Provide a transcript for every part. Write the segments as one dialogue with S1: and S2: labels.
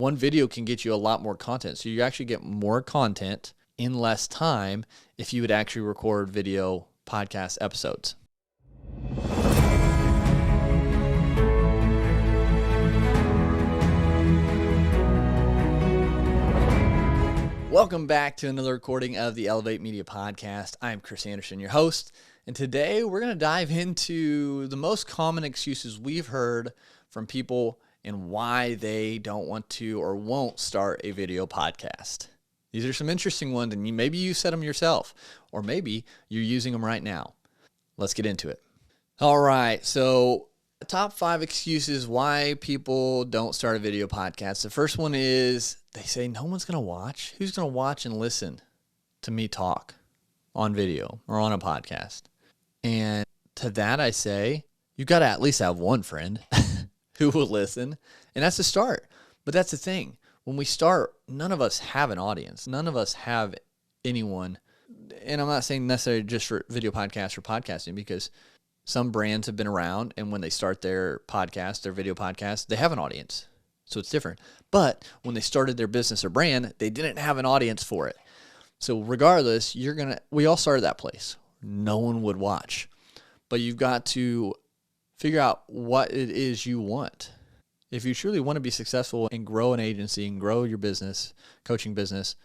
S1: One video can get you a lot more content. So you actually get more content in less time if you would actually record video podcast episodes. Welcome back to another recording of the Elevate Media Podcast. I'm Chris Anderson, your host, and today we're going to dive into the most common excuses we've heard from people and why they don't want to or won't start a video podcast. These are some interesting ones, and maybe you said them yourself, or maybe you're using them right now. Let's get into it. All right, so the top 5 excuses why people don't start a video podcast. The first one is they say no one's going to watch. Who's going to watch and listen to me talk on video or on a podcast? And to that I say, you got to at least have one friend who will listen, and that's the start. But that's the thing. When we start, none of us have an audience. None of us have anyone. And I'm not saying necessarily just for video podcasts or podcasting, because some brands have been around, and when they start their podcast, their video podcast, they have an audience. So it's different. But when they started their business or brand, they didn't have an audience for it. So regardless, we all started that place. No one would watch. But you've got to figure out what it is you want. If you truly want to be successful and grow an agency and grow your business, coaching business,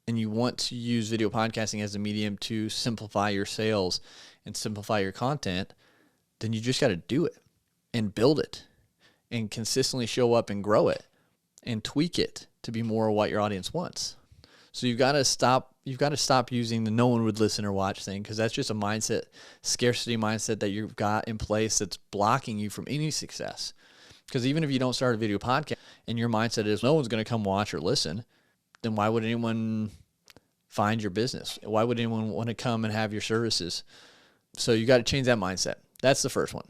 S1: and you want to use video podcasting as a medium to simplify your sales and simplify your content, then you just got to do it and build it and consistently show up and grow it and tweak it to be more what your audience wants. So you've got to stop using the no one would listen or watch thing, because that's just a mindset, scarcity mindset that you've got in place that's blocking you from any success. Because even if you don't start a video podcast and your mindset is no one's going to come watch or listen, then why would anyone find your business? Why would anyone want to come and have your services? So you got to change that mindset. That's the first one.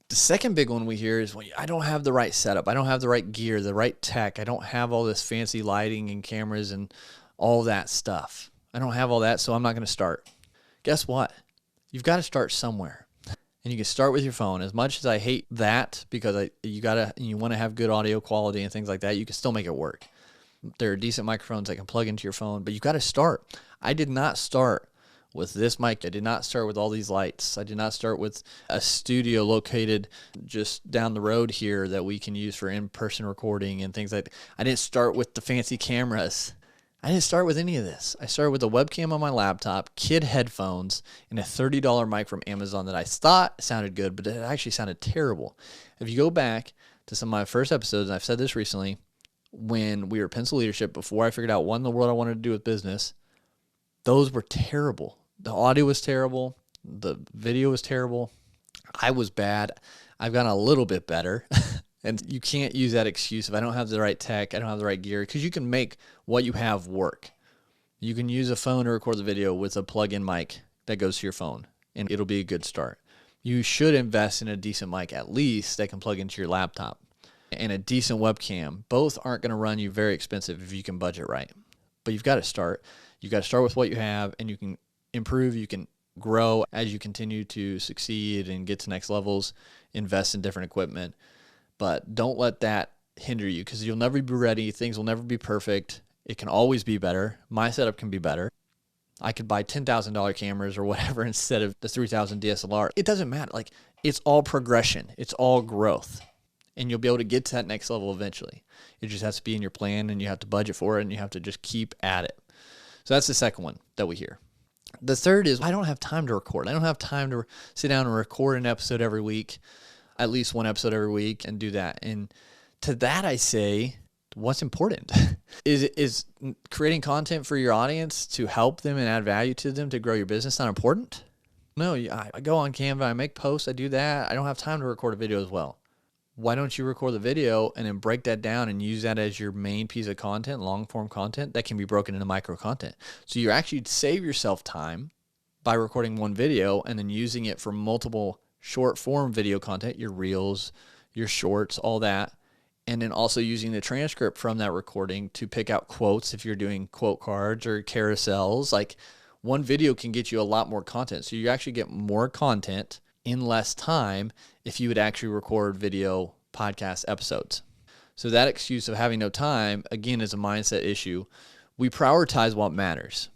S1: The second big one we hear is, well, I don't have the right setup. I don't have the right gear, the right tech. I don't have all this fancy lighting and cameras and all that stuff. I don't have all that, so I'm not going to start. Guess what? You've got to start somewhere. And you can start with your phone. As much as I hate that, because you want to have good audio quality and things like that, you can still make it work. There are decent microphones that can plug into your phone, but you got to start. I did not start with this mic. I did not start with all these lights. I did not start with a studio located just down the road here that we can use for in-person recording and things like that. I didn't start with the fancy cameras. I didn't start with any of this. I started with a webcam on my laptop, kid headphones, and a $30 mic from Amazon that I thought sounded good, but it actually sounded terrible. If you go back to some of my first episodes, and I've said this recently, when we were Pencil Leadership, before I figured out what in the world I wanted to do with business, those were terrible. The audio was terrible. The video was terrible. I was bad. I've gotten a little bit better. And you can't use that excuse if I don't have the right tech, I don't have the right gear, because you can make what you have work. You can use a phone to record the video with a plug-in mic that goes to your phone, and it'll be a good start. You should invest in a decent mic, at least, that can plug into your laptop, and a decent webcam. Both aren't going to run you very expensive if you can budget right. But you've got to start. You've got to start with what you have, and you can improve, you can grow as you continue to succeed and get to next levels, invest in different equipment. But don't let that hinder you, because you'll never be ready. Things will never be perfect. It can always be better. My setup can be better. I could buy $10,000 cameras or whatever instead of the $3,000 DSLR. It doesn't matter. Like, it's all progression. It's all growth. And you'll be able to get to that next level eventually. It just has to be in your plan, and you have to budget for it, and you have to just keep at it. So that's the second one that we hear. The third is, I don't have time to record. I don't have time to sit down and record an episode every week, at least one episode every week, and do that. And to that I say, what's important? Is creating content for your audience to help them and add value to them to grow your business not important? No, I go on Canva, I make posts, I do that. I don't have time to record a video as well. Why don't you record the video and then break that down and use that as your main piece of content, long form content that can be broken into micro content? So you actually save yourself time by recording one video and then using it for multiple short form video content, your reels, your shorts, all that. And then also using the transcript from that recording to pick out quotes if you're doing quote cards or carousels. Like, one video can get you a lot more content. So you actually get more content in less time if you would actually record video podcast episodes. So that excuse of having no time, again, is a mindset issue. We prioritize what matters.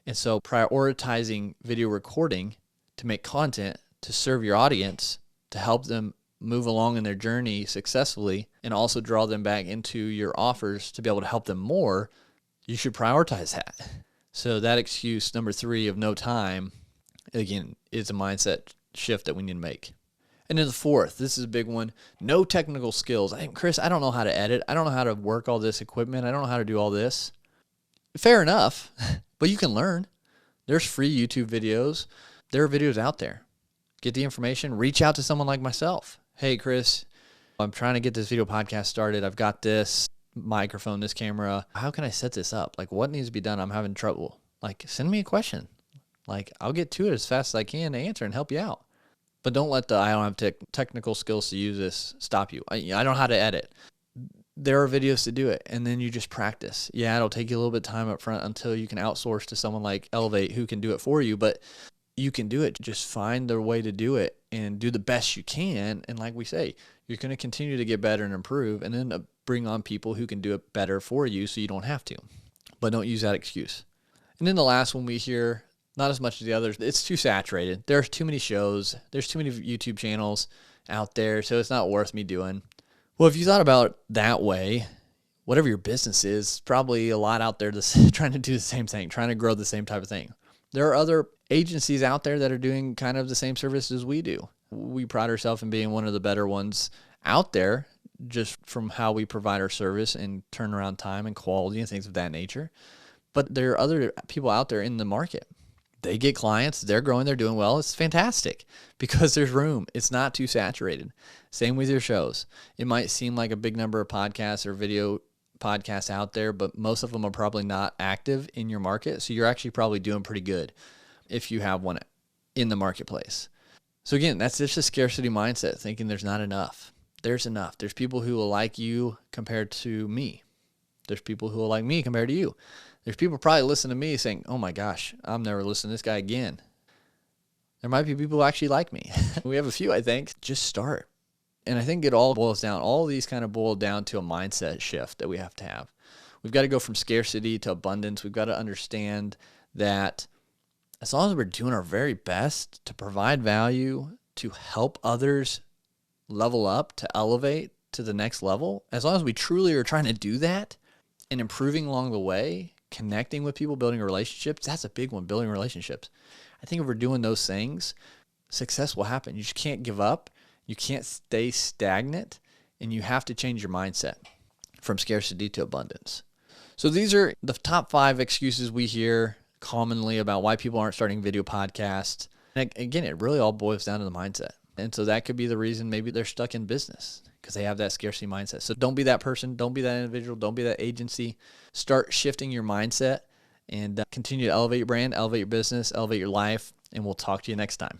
S1: And so prioritizing video recording to make content to serve your audience, to help them move along in their journey successfully, and also draw them back into your offers to be able to help them more, you should prioritize that. So that excuse number 3 of no time, again, is a mindset shift that we need to make. And then the 4th, this is a big one, no technical skills. Chris, I don't know how to edit. I don't know how to work all this equipment. I don't know how to do all this. Fair enough, but you can learn. There's free YouTube videos. There are videos out there. Get the information. Reach out to someone like myself. Hey, Chris, I'm trying to get this video podcast started. I've got this microphone, this camera. How can I set this up? Like, what needs to be done? I'm having trouble. Like, send me a question. Like, I'll get to it as fast as I can to answer and help you out. But don't let the I don't have technical skills to use this stop you. I don't know how to edit. There are videos to do it, and then you just practice. Yeah, it'll take you a little bit of time up front until you can outsource to someone like Elevate who can do it for you, but you can do it. Just find the way to do it and do the best you can. And like we say, you're going to continue to get better and improve, and then bring on people who can do it better for you so you don't have to. But don't use that excuse. And then the last one we hear, not as much as the others, it's too saturated. There's too many shows. There's too many YouTube channels out there, so it's not worth me doing. Well, if you thought about it that way, whatever your business is, probably a lot out there that's trying to do the same thing, trying to grow the same type of thing. There are other agencies out there that are doing kind of the same services we do. We pride ourselves in being one of the better ones out there, just from how we provide our service and turnaround time and quality and things of that nature. But there are other people out there in the market. They get clients, they're growing, they're doing well. It's fantastic because there's room. It's not too saturated. Same with your shows. It might seem like a big number of podcasts or video podcasts out there, but most of them are probably not active in your market. So you're actually probably doing pretty good if you have one in the marketplace. So again, that's just a scarcity mindset, thinking there's not enough. There's enough. There's people who will like you compared to me. There's people who will like me compared to you. There's people probably listening to me saying, oh my gosh, I'm never listening to this guy again. There might be people who actually like me. We have a few, I think. Just start. And I think it all boils down, all these kind of boil down to a mindset shift that we have to have. We've got to go from scarcity to abundance. We've got to understand that as long as we're doing our very best to provide value, to help others level up, to elevate to the next level, as long as we truly are trying to do that and improving along the way, connecting with people, building relationships, that's a big one, building relationships. I think if we're doing those things, success will happen. You just can't give up. You can't stay stagnant, and you have to change your mindset from scarcity to abundance. So these are the top 5 excuses we hear commonly about why people aren't starting video podcasts. And again, it really all boils down to the mindset. And so that could be the reason maybe they're stuck in business, because they have that scarcity mindset. So don't be that person. Don't be that individual. Don't be that agency. Start shifting your mindset and continue to elevate your brand, elevate your business, elevate your life. And we'll talk to you next time.